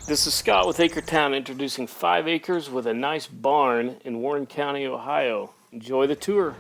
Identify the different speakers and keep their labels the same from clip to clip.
Speaker 1: This is Scott with AcreTown introducing 5 acres with a nice barn in Warren County, Ohio. Enjoy the tour.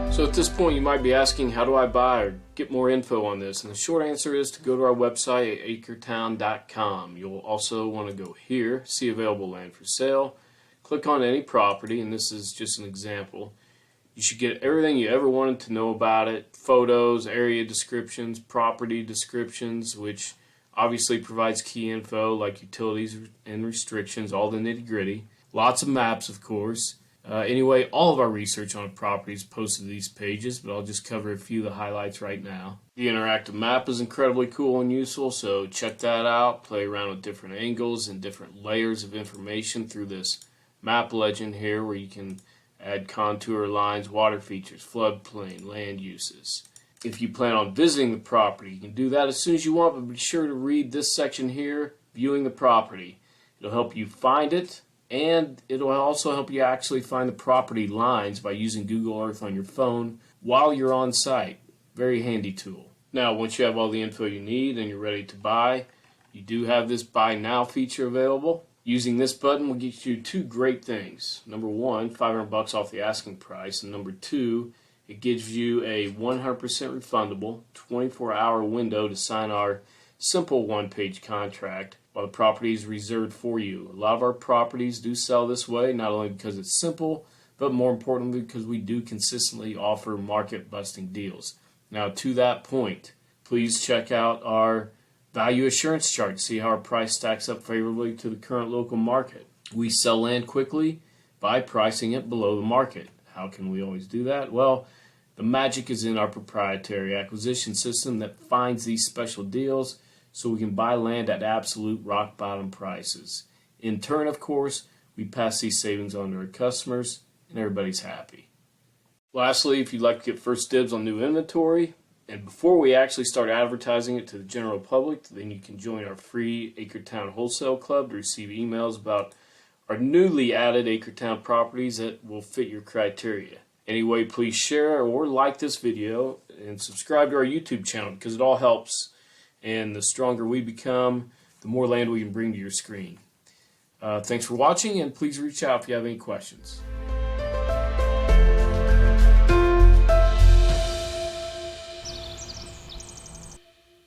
Speaker 1: So at this point you might be asking, how do I buy or get more info on this? And the short answer is to go to our website at acretown.com. You'll also want to go here, see available land for sale, click on any property, and this is just an example. You should get everything you ever wanted to know about it, photos, area descriptions, property descriptions, which obviously provides key info like utilities and restrictions, all the nitty-gritty. Lots of maps, of course. Anyway, all of our research on a property is posted to these pages, but I'll just cover a few of the highlights right now. The interactive map is incredibly cool and useful, so check that out. Play around with different angles and different layers of information through this map legend here, where you can add contour lines, water features, floodplain, land uses. If you plan on visiting the property, you can do that as soon as you want, but be sure to read this section here, viewing the property. It'll help you find it, and it'll also help you actually find the property lines by using Google Earth on your phone while you're on site. Very handy tool. Now, once you have all the info you need and you're ready to buy, you do have this Buy Now feature available. Using this button will get you 2 great things. Number 1, $500 off the asking price, and number 2, it gives you a 100% refundable 24-hour window to sign our simple one-page contract while the property is reserved for you. A lot of our properties do sell this way, not only because it's simple, but more importantly because we do consistently offer market-busting deals. Now, to that point, please check out our value assurance chart to see how our price stacks up favorably to the current local market. We sell land quickly by pricing it below the market. How can we always do that? Well, the magic is in our proprietary acquisition system that finds these special deals so we can buy land at absolute rock bottom prices. In turn, of course, we pass these savings on to our customers and everybody's happy. Lastly, if you'd like to get first dibs on new inventory, and before we actually start advertising it to the general public, then you can join our free AcreTown Wholesale Club to receive emails about our newly added AcreTown properties that will fit your criteria. Anyway, please share or like this video and subscribe to our YouTube channel because it all helps. And the stronger we become, the more land we can bring to your screen. Thanks for watching, and please reach out if you have any questions.